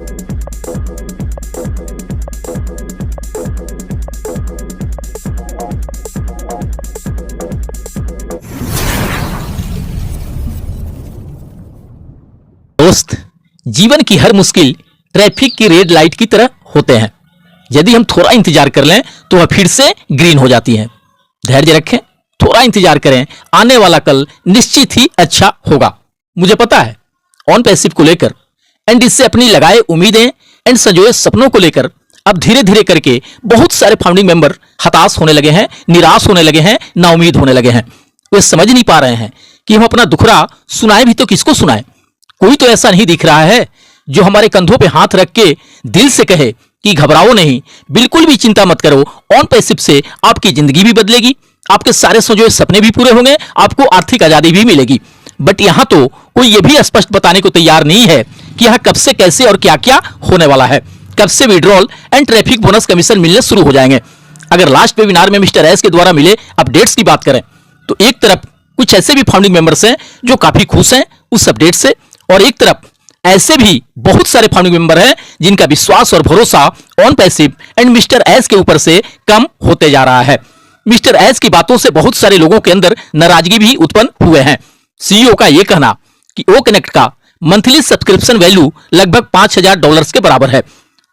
दोस्त, जीवन की हर मुश्किल ट्रैफिक की रेड लाइट की तरह होते हैं। यदि हम थोड़ा इंतजार कर लें तो वह फिर से ग्रीन हो जाती हैं। धैर्य रखें, थोड़ा इंतजार करें, आने वाला कल निश्चित ही अच्छा होगा। मुझे पता है ऑन पैसिव को लेकर एंड इससे अपनी लगाए उम्मीदें एंड संजोए सपनों को लेकर अब धीरे धीरे करके बहुत सारे फाउंडिंग मेंबर हताश होने लगे हैं, निराश होने लगे हैं, नाउमीद होने लगे हैं। वे समझ नहीं पा रहे हैं कि हम अपना दुखड़ा सुनाए भी तो किसको सुनाए। कोई तो ऐसा नहीं दिख रहा है जो हमारे कंधों पे हाथ रख के दिल से कहे कि घबराओ नहीं, बिल्कुल भी चिंता मत करो, ऑन पैसिव से आपकी जिंदगी भी बदलेगी, आपके सारे सोचे सपने भी पूरे होंगे, आपको आर्थिक आजादी भी मिलेगी। बट यहां तो कोई यह भी स्पष्ट बताने को तैयार नहीं है कि यहां कब से, कैसे और क्या क्या होने वाला है, कब से withdrawal and traffic bonus commission मिलने शुरू हो जाएंगे। अगर लास्ट वेबिनार में मिस्टर एस के द्वारा मिले अपडेट्स की बात करें तो एक तरफ कुछ ऐसे भी फाउंडिंग मेंबर्स हैं जो काफी खुश हैं उस अपडेट से, और एक तरफ ऐसे भी बहुत सारे फाउंडिंग मेंबर हैं जिनका विश्वास और भरोसा on passive and mister S के ऊपर से कम होते जा रहा है। मिस्टर एस की बातों से बहुत सारे लोगों के अंदर नाराजगी भी उत्पन्न हुए हैं। सीईओ का यह कहना कि ओ कनेक्ट का मंथली सब्सक्रिप्शन वैल्यू लगभग $5000 के बराबर है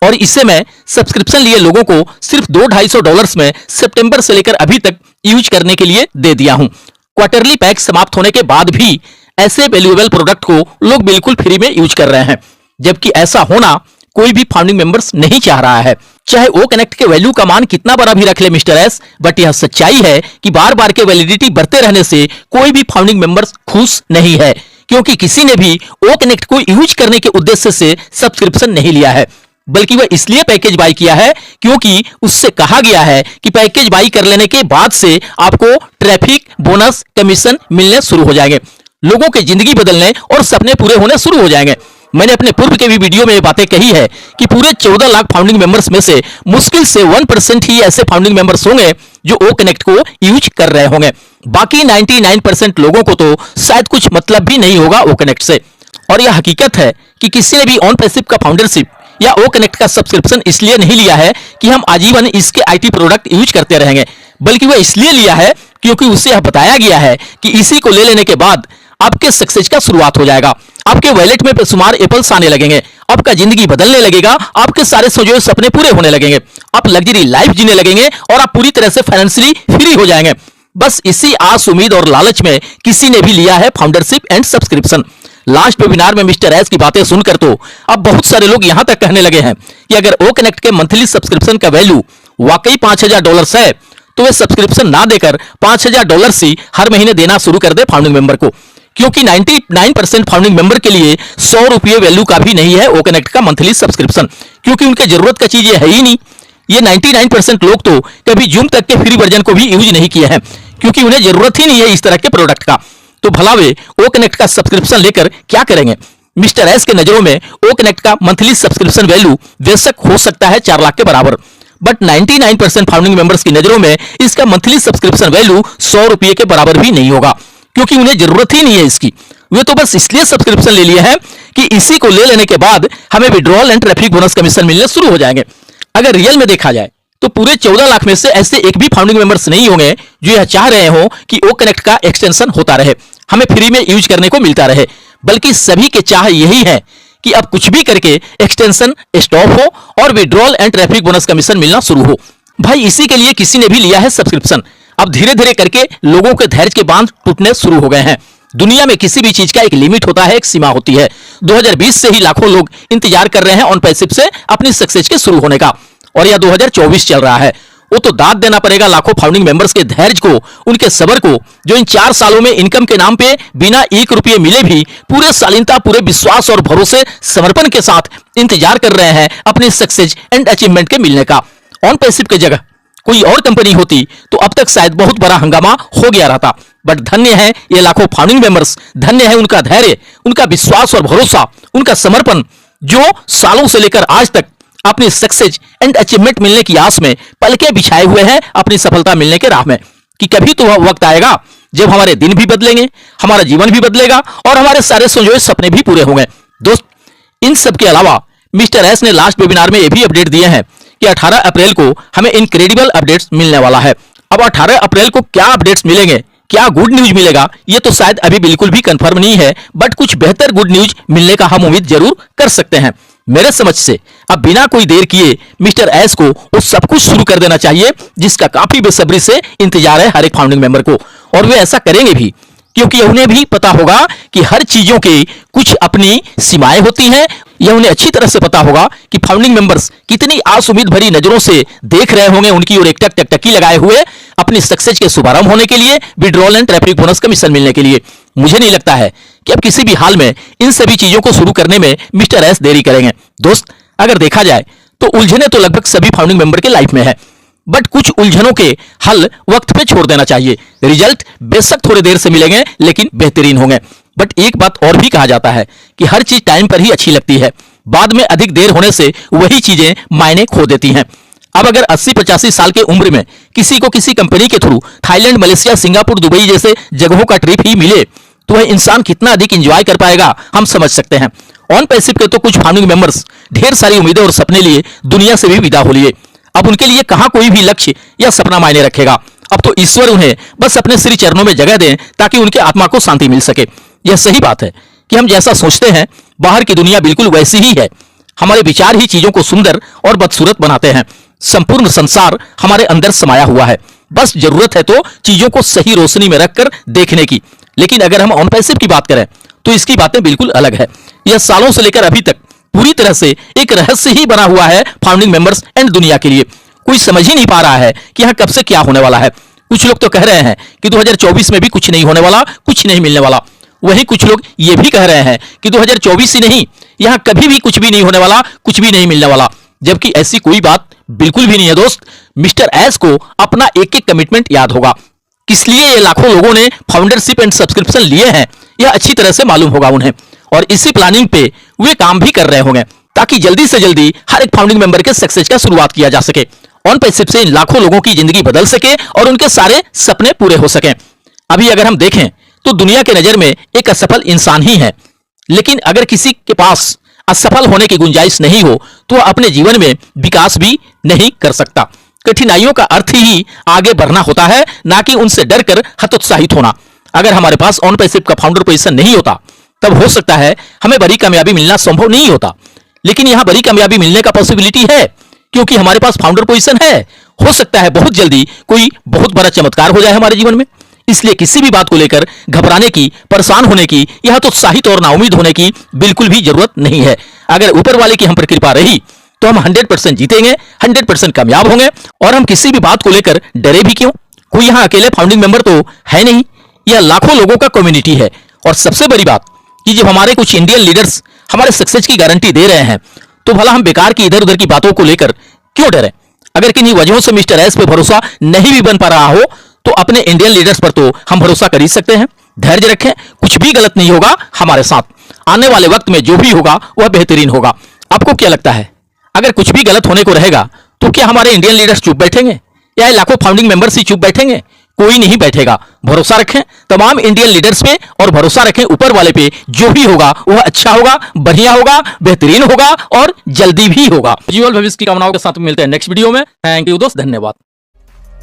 और इससे मैं सब्सक्रिप्शन लिए लोगों को सिर्फ $200-250 में सितंबर से लेकर अभी तक यूज करने के लिए दे दिया हूं। क्वार्टरली पैक समाप्त होने के बाद भी ऐसे वैल्यूएबल प्रोडक्ट को लोग बिल्कुल फ्री में यूज कर रहे हैं, जबकि ऐसा होना कोई भी फाउंडिंग मेंबर्स नहीं चाह रहा है। चाहे ओ कनेक्ट के वैल्यू का मान कितना बड़ा भी रख ले मिस्टर एस, बट यह सच्चाई है कि बार बार के वैलिडिटी बढ़ते रहने से कोई भी फाउंडिंग मेंबर्स खुश नहीं है, क्योंकि किसी ने भी ओ कनेक्ट को यूज करने के उद्देश्य से सब्सक्रिप्शन नहीं लिया है, बल्कि वह इसलिए पैकेज बाई किया है क्योंकि उससे कहा गया है कि पैकेज बाई कर लेने के बाद से आपको ट्रैफिक बोनस कमीशन मिलने शुरू हो जाएंगे, लोगों की जिंदगी बदलने और सपने पूरे होने शुरू हो जाएंगे। मैंने अपने पूर्व के भी वीडियो में ये बातें कही है कि पूरे 14 लाख फाउंडिंग मेंबर्स में से मुश्किल से 1% ही ऐसे फाउंडिंग मेंबर्स होंगे जो ओ कनेक्ट को यूज कर रहे होंगे। बाकी 99% लोगों को तो शायद कुछ मतलब भी नहीं होगा ओ कनेक्ट से। और यह हकीकत है कि किसी ने भी ऑन पैसिव का फाउंडरशिप या ओ कनेक्ट का सब्सक्रिप्शन इसलिए नहीं लिया है कि हम आजीवन इसके आईटी प्रोडक्ट यूज करते रहेंगे, बल्कि वह इसलिए लिया है क्योंकि उसे यह बताया गया है कि इसी को ले लेने के बाद आपके सक्सेस का शुरुआत हो जाएगा, आपके वॉलेट में बेशुमार एप्पल्स आने लगेंगे, आपका जिंदगी बदलने लगेगा, आपके सारे सोचे सपने पूरे होने लगेंगे, आप लग्जरी लाइफ जीने लगेंगे और आप पूरी तरह से फाइनेंशियली फ्री हो जाएंगे। बस इसी आस, उम्मीद और लालच में किसी ने भी लिया है foundership and subscription. Last webinar में मिस्टर एस की बातें सुनकर तो अब बहुत सारे लोग यहां तक कहने लगे हैं कि अगर ओ कनेक्ट के मंथली सब्सक्रिप्शन का वैल्यू वाकई $5000 है तो वे सब्सक्रिप्शन ना देकर $5000 ही हर महीने देना शुरू कर दे फाउंडिंग मेंबर को, क्योंकि 99% फाउंडिंग मेंबर के लिए ₹100 वैल्यू का भी नहीं है ओ कनेक्ट का मंथली सब्सक्रिप्शन, क्योंकि उनके जरूरत का चीज ये है ही नहीं। ये 99% लोग तो कभी जूम तक के फ्री वर्जन को भी यूज नहीं किए हैं, क्योंकि उन्हें जरूरत ही नहीं है इस तरह के प्रोडक्ट का। तो भला वे ओ कनेक्ट का सब्सक्रिप्शन लेकर क्या करेंगे? मिस्टर एस के नजरों में ओ कनेक्ट का मंथली सब्सक्रिप्शन वैल्यू बेशक हो सकता है 4 लाख के बराबर, बट 99% फाउंडिंग मेंबर्स की नजरों में इसका मंथली सब्सक्रिप्शन वैल्यू ₹100 के बराबर भी नहीं होगा, क्योंकि उन्हें जरूरत ही नहीं है इसकी। वे तो बस इसलिए सब्सक्रिप्शन ले लिए हैं कि इसी को ले लेने के बाद हमें withdrawal and traffic bonus commission मिलने शुरू हो जाएंगे। अगर रियल में देखा जाए तो पूरे 14 लाख में से ऐसे एक भी फाउंडिंग मेंबर्स नहीं होंगे जो यह चाह रहे हो कि ओ कनेक्ट का एक्सटेंशन होता रहे, हमें फ्री में यूज करने को मिलता रहे, बल्कि सभी के चाह यही है कि अब कुछ भी करके एक्सटेंशन स्टॉप हो और withdrawal and traffic bonus commission मिलना शुरू हो। भाई इसी के लिए किसी ने भी लिया है सब्सक्रिप्शन। अब धीरे धीरे करके लोगों के धैर्य के बांध टूटने शुरू हो गए हैं। दुनिया में किसी भी चीज का एक लिमिट होता है, एक सीमा होती है। 2020 से ही लाखों लोग इंतजार कर रहे हैं ऑन पैसिव से अपनी सक्सेस के शुरू होने का, और यह 2024 चल रहा है। वो तो दाद देना पड़ेगा लाखों फाउंडिंग मेंबर्स के धैर्य को, उनके सब्र को, जो इन 4 सालों में इनकम के नाम पे बिना ₹1 मिले भी पूरे शालीनता, पूरे विश्वास और भरोसे, समर्पण के साथ इंतजार कर रहे हैं अपनी सक्सेस एंड अचीवमेंट के मिलने का। ऑन पैसिव की जगह कोई और कंपनी होती तो अब तक शायद बहुत बड़ा हंगामा हो गया रहता, बट धन्य है ये लाखों फाउंडिंग मेंबर्स, धन्य है उनका धैर्य, उनका विश्वास और भरोसा, उनका समर्पण, जो सालों से लेकर आज तक अपनी सक्सेस एंड अचीवमेंट मिलने की आस में पलके बिछाए हुए हैं अपनी सफलता मिलने के राह में, कि कभी तो वह वक्त आएगा जब हमारे दिन भी बदलेंगे, हमारा जीवन भी बदलेगा और हमारे सारे सोचे सपने भी पूरे होंगे। दोस्त, इन सब के अलावा मिस्टर एस ने लास्ट वेबिनार में ये भी अपडेट दिए हैं कि 18 अप्रैल को हमें इनक्रेडिबल अपडेट्स मिलने वाला है। अब 18 अप्रैल को क्या अपडेट्स मिलेंगे, क्या गुड न्यूज मिलेगा, ये तो शायद अभी बिल्कुल भी कंफर्म नहीं है, बट कुछ बेहतर गुड न्यूज मिलने का हम उम्मीद जरूर कर सकते हैं। मेरे समझ से अब बिना कोई देर किए मिस्टर एस को वो सब कुछ शुरू कर देना चाहिए जिसका काफी बेसब्री से इंतजार है हर एक फाउंडिंग मेंबर को, और वे ऐसा करेंगे भी क्योंकि उन्हें भी पता होगा कि हर चीजों की कुछ अपनी सीमाएं होती हैं। यह उन्हें अच्छी तरह से पता होगा कि फाउंडिंग मेंबर्स कितनी आस उम्मीद भरी नजरों से देख रहे होंगे उनकी ओर एक टक टक टकी लगाए हुए अपनी सक्सेस के शुभारंभ होने के लिए, withdrawal and traffic bonus commission मिलने के लिए। मुझे नहीं लगता है कि अब किसी भी हाल में इन सभी चीजों को शुरू करने में मिस्टर एस देरी करेंगे। दोस्त, अगर देखा जाए तो उलझने तो लगभग सभी फाउंडिंग मेंबर के लाइफ में है, बट कुछ उलझनों के हल वक्त पे छोड़ देना चाहिए। रिजल्ट बेशक थोड़ी देर से मिलेंगे लेकिन बेहतरीन होंगे। बट एक बात और भी कहा जाता है कि हर चीज टाइम पर ही अच्छी लगती है, बाद में अधिक देर होने से वही चीजें मायने खो देती हैं। अब अगर 80-85 साल की उम्र में किसी को किसी कंपनी के through Thailand, Malaysia, Singapore, Dubai जैसे जगहों का ट्रिप ही मिले तो वह इंसान कितना अधिक एंजॉय कर पाएगा हम समझ सकते हैं। ऑन पैसिव के तो कुछ फाउंडिंग मेंबर्स ढेर सारी उम्मीदें और सपने लिए दुनिया से भी विदा हो लिए। अब उनके लिए कहां कोई भी लक्ष्य या सपना मायने रखेगा। अब तो ईश्वर उन्हें बस अपने श्री चरणों में जगह दें ताकि उनके आत्मा को शांति मिल सके। यह सही बात है कि हम जैसा सोचते हैं बाहर की दुनिया बिल्कुल वैसी ही है। हमारे विचार ही चीजों को सुंदर और बदसूरत बनाते हैं। संपूर्ण संसार हमारे अंदर समाया हुआ है, बस जरूरत है तो चीजों को सही रोशनी में रखकर देखने की। लेकिन अगर हम ऑन पैसिव की बात करें तो इसकी बातें बिल्कुल अलग है। यह सालों से लेकर अभी तक पूरी तरह से एक रहस्य ही बना हुआ है फाउंडिंग मेंबर्स एंड दुनिया के लिए। कोई समझ ही नहीं पा रहा है कि यहां कब से क्या होने वाला है। कुछ लोग तो कह रहे हैं कि 2024 में भी कुछ नहीं होने वाला, कुछ नहीं मिलने वाला। वहीं कुछ लोग ये भी कह रहे हैं कि 2024 ही नहीं, यहां कभी भी कुछ भी नहीं होने वाला, कुछ भी नहीं मिलने वाला। जबकि ऐसी कोई बात बिल्कुल भी नहीं है दोस्त। मिस्टर एस को अपना एक एक कमिटमेंट याद होगा, किस लिए ये लाखों लोगों ने फाउंडरशिप एंड सब्सक्रिप्शन लिए हैं यह अच्छी तरह से मालूम होगा उन्हें, और इसी प्लानिंग पे वे काम भी कर रहे होंगे ताकि जल्दी से जल्दी हर एक फाउंडिंग मेंबर के सक्सेस का शुरुआत किया जा सके। ऑन पैसिव से इन लाखों लोगों की जिंदगी बदल सके और उनके सारे सपने पूरे हो सके। अभी अगर हम देखें तो दुनिया के नजर में एक असफल इंसान ही है, लेकिन अगर किसी के पास असफल होने की गुंजाइश नहीं हो तो वह अपने जीवन में विकास भी नहीं कर सकता। कठिनाइयों का अर्थ ही आगे बढ़ना होता है, ना कि उनसे डरकर हतोत्साहित होना। अगर हमारे पास ऑन पैसिव का फाउंडर पोजीशन नहीं होता तब हो सकता है हमें बड़ी कामयाबी मिलना संभव नहीं होता, लेकिन यहां बड़ी कामयाबी मिलने का पॉसिबिलिटी है क्योंकि हमारे पास फाउंडर पोजीशन है। हो सकता है बहुत जल्दी कोई बहुत बड़ा चमत्कार हो जाए हमारे जीवन में। इसलिए किसी भी बात को लेकर घबराने की, परेशान होने की या तो उत्साहित और नाउम्मीद होने की बिल्कुल भी जरूरत नहीं है। अगर ऊपर वाले की हम पर कृपा रही तो हम 100% जीतेंगे, 100% कामयाब होंगे, और हम किसी भी बात को लेकर डरे भी क्यों। कोई यहां अकेले फाउंडिंग मेंबर तो है नहीं, यह लाखों लोगों का कम्युनिटी है। और सबसे बड़ी बात कि जब हमारे कुछ इंडियन लीडर्स हमारे सक्सेस की गारंटी दे रहे हैं तो भला हम बेकार की इधर उधर की बातों को लेकर क्यों डरें। अगर किन्हीं वजहों से मिस्टर एस पे भरोसा नहीं भी बन पा रहा हो तो अपने इंडियन लीडर्स पर तो हम भरोसा कर ही सकते हैं। धैर्य रखें, कुछ भी गलत नहीं होगा हमारे साथ। आने वाले वक्त में जो भी होगा वह बेहतरीन होगा। आपको क्या लगता है, अगर कुछ भी गलत होने को रहेगा तो क्या हमारे इंडियन लीडर्स चुप बैठेंगे या लाखों फाउंडिंग मेंबर्स ही चुप बैठेंगे? कोई नहीं बैठेगा। भरोसा रखें तमाम इंडियन लीडर्स पे और भरोसा रखें ऊपर वाले पे। जो भी होगा वह अच्छा होगा, बढ़िया होगा, बेहतरीन होगा और जल्दी भी होगा। जीवन भविष्य की कामनाओं के साथ मिलते हैं नेक्स्ट वीडियो में। थैंक यू दोस्त, धन्यवाद।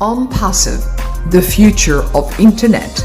OnPassive, the future of internet.